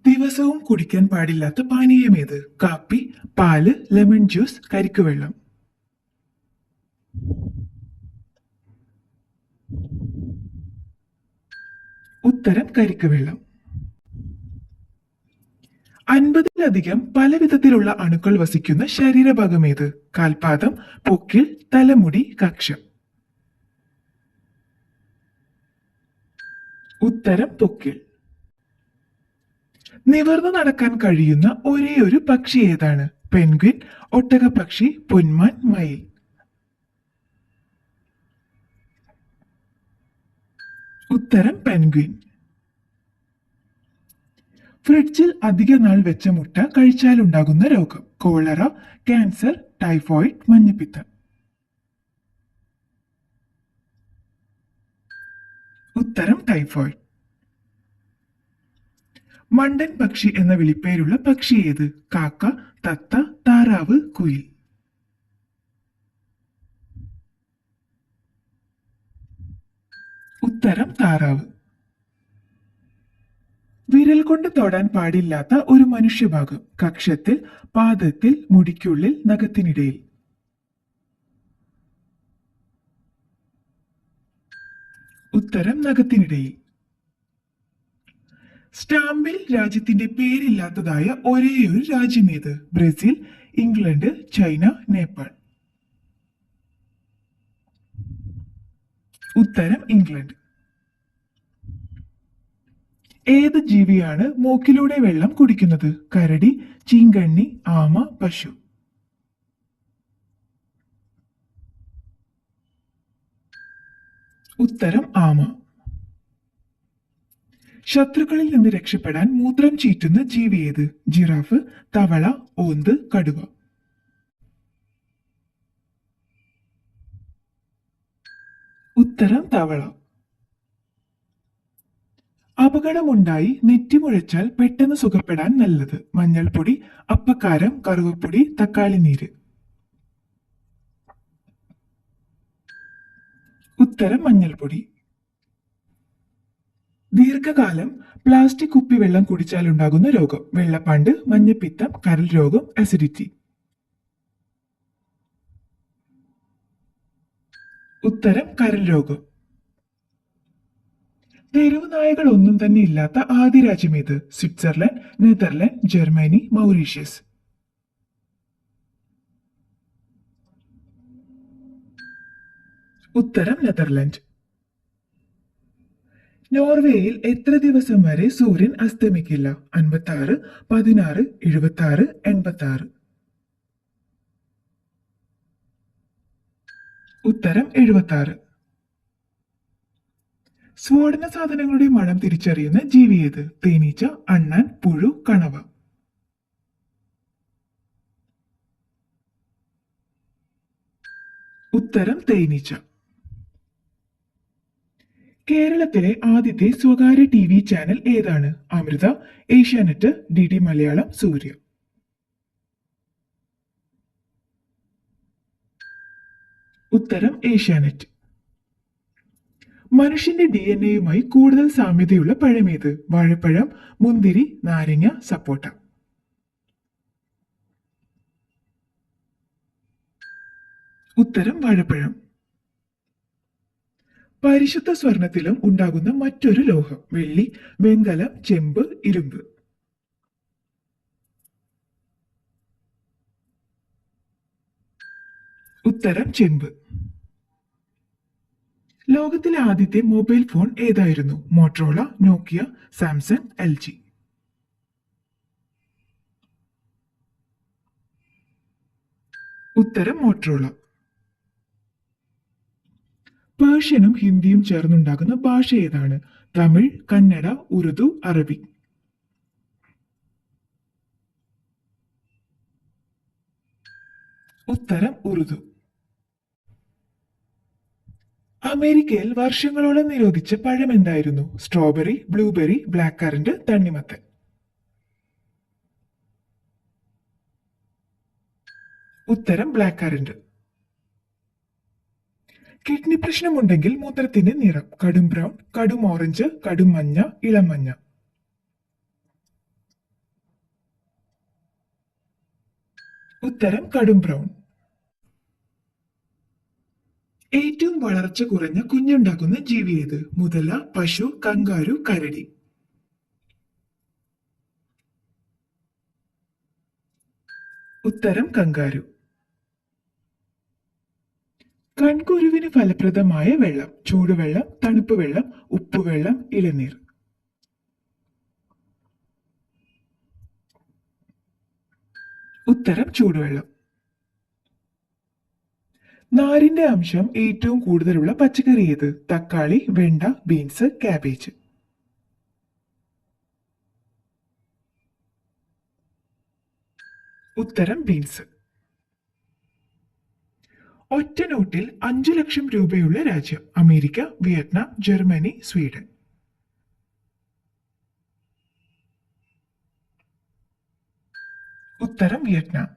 ദിവസവും കുടിക്കാൻ പാടില്ലാത്ത പാനീയമേത്? കാപ്പി, പാല്, ലെമൺ ജ്യൂസ്, കരിക്കുവെള്ളം. ഉത്തരം കരിക്കുവെള്ളം. 50-ലധികം പല വിധത്തിലുള്ള അണുക്കൾ വസിക്കുന്ന ശരീരഭാഗമേത്? കാൽപാദം, പൊക്കിൾ, തലമുടി, കക്ഷം. ഉത്തരം പൊക്കിൾ. നിവർന്നു നടക്കാൻ കഴിയുന്ന ഒരേയൊരു പക്ഷി ഏതാണ്? പെൻഗ്വിൻ, ഒട്ടകപ്പക്ഷി, പൊന്മാൻ, മയിൽ. ഉത്തരം പെൻഗ്വിൻ. ഫ്രിഡ്ജിൽ അധിക നാൾ വെച്ച മുട്ട കഴിച്ചാലുണ്ടാകുന്ന രോഗം? കോളറ, ക്യാൻസർ, ടൈഫോയിഡ്, മഞ്ഞപ്പിത്തം. ഉത്തരം ടൈഫോയിഡ്. മണ്ടൻ പക്ഷി എന്ന വിളിപ്പേരുള്ള പക്ഷി ഏത്? കാക്ക, തത്ത, താറാവ്, കുയിൽ. ഉത്തരം താറാവ്. വിരൽ കൊണ്ട് തൊടാൻ പാടില്ലാത്ത ഒരു മനുഷ്യഭാഗം? കക്ഷത്തിൽ, പാദത്തിൽ, മുടിക്കുള്ളിൽ, നഖത്തിനിടയിൽ. ഉത്തരം നഖത്തിനിടയിൽ. സ്റ്റാമ്പിൽ രാജ്യത്തിന്റെ പേരില്ലാത്തതായ ഒരേയൊരു രാജ്യമേത്? Brazil, England, China, Nepal. ഉത്തരം ഇംഗ്ലണ്ട്. ഏത് ജീവിയാണ് മൂക്കിലൂടെ വെള്ളം കുടിക്കുന്നത്? കരടി, ചീങ്കണ്ണി, ആമ, പശു. ഉത്തരം ആമ. ശത്രുക്കളിൽ നിന്ന് രക്ഷപ്പെടാൻ മൂത്രം ചീറ്റുന്ന ജീവി ഏത്? ജിറാഫ്, തവള, ഓന്ത്, കടുവ. ഉത്തരം തവള. അപകടമുണ്ടായി നെറ്റിമുഴച്ചാൽ പെട്ടെന്ന് സുഖപ്പെടാൻ നല്ലത്? മഞ്ഞൾപ്പൊടി, അപ്പക്കാരം, കറുവപ്പൊടി, തക്കാളി നീര്. ഉത്തരം മഞ്ഞൾപ്പൊടി. ദീർഘകാലം പ്ലാസ്റ്റിക് കുപ്പിവെള്ളം കുടിച്ചാലുണ്ടാകുന്ന രോഗം? വെള്ളപ്പാണ്ട്, മഞ്ഞപ്പിത്തം, കരൾ രോഗം, അസിഡിറ്റി. ഉത്തരം കരൾ രോഗം. തെരുവ് നായകൾ ഒന്നും തന്നെ ഇല്ലാത്ത ആദ്യ രാജ്യമേത്? Switzerland, Netherland, Germany, Mauritius. ഉത്തരം നെതർലൻഡ്. നോർവേയിൽ എത്ര ദിവസം വരെ സൂര്യൻ അസ്തമിക്കില്ല? 56, 16, 76, 86. ഉത്തരം 76. സ്ഫോടന സാധനങ്ങളുടെ മണം തിരിച്ചറിയുന്ന ജീവി ഏത്? തേനീച്ച, അണ്ണാൻ, പുഴു, കണവ. ഉത്തരം തേനീച്ച. കേരളത്തിലെ ആദ്യത്തെ സ്വകാര്യ TV ചാനൽ ഏതാണ്? അമൃത, ഏഷ്യാനെറ്റ്, DD മലയാളം, സൂര്യ. ഉത്തരം ഏഷ്യാനെറ്റ്. മനുഷ്യന്റെ DNA കൂടുതൽ സാമ്യതയുള്ള പഴമേത്? വാഴപ്പഴം, മുന്തിരി, നാരങ്ങ, സപ്പോട്ട. ഉത്തരം വാഴപ്പഴം. പരിശുദ്ധ സ്വർണത്തിലും ഉണ്ടാകുന്ന മറ്റൊരു ലോഹം? വെള്ളി, വെങ്കലം, ചെമ്പ്, ഇരുമ്പ്. ഉത്തരം ചെമ്പ്. ലോകത്തിലെ ആദ്യത്തെ മൊബൈൽ ഫോൺ ഏതായിരുന്നു? മോട്ടറോള, നോക്കിയ, സാംസങ്, LG. ഉത്തരം മോട്ടറോള. പേർഷ്യനും ഹിന്ദിയും ചേർന്നുണ്ടാകുന്ന ഭാഷ ഏതാണ്? തമിഴ്, കന്നഡ, ഉറുദു, അറബി. ഉത്തരം ഉറുദു. അമേരിക്കയിൽ വർഷങ്ങളോളം നിരോധിച്ച പഴം എന്തായിരുന്നു? സ്ട്രോബെറി, ബ്ലൂബെറി, ബ്ലാക്ക് കറന്റ്, തണ്ണിമത്തൻ. ഉത്തരം ബ്ലാക്ക് കറന്റ്. കിഡ്നി പ്രശ്നമുണ്ടെങ്കിൽ മൂത്രത്തിന്റെ നിറം? കടും ബ്രൗൺ, കടും ഓറഞ്ച്, കടും മഞ്ഞ, ഇളം മഞ്ഞ. ഉത്തരം കടും ബ്രൗൺ. ഏറ്റവും വളർച്ച കുറഞ്ഞ കുഞ്ഞുണ്ടാക്കുന്ന ജീവി ഏത്? മുതല, പശു, കങ്കാരു, കരടി. ഉത്തരം കങ്കാരു. കൺകുരുവിന് ഫലപ്രദമായ വെള്ളം: ചൂടുവെള്ളം, തണുപ്പ് വെള്ളം, ഉപ്പുവെള്ളം, ഇളനീർ. ഉത്തരം ചൂടുവെള്ളം. നാരിന്റെ അംശം ഏറ്റവും കൂടുതലുള്ള പച്ചക്കറി ഏത്? തക്കാളി, വെണ്ട, ബീൻസ്, കാബേജ്. ഉത്തരം ബീൻസ്. ഒറ്റ നോട്ടിൽ 5 ലക്ഷം രൂപയുള്ള രാജ്യം: അമേരിക്ക, വിയറ്റ്നാം, ജർമ്മനി, സ്വീഡൻ. ഉത്തരം വിയറ്റ്നാം.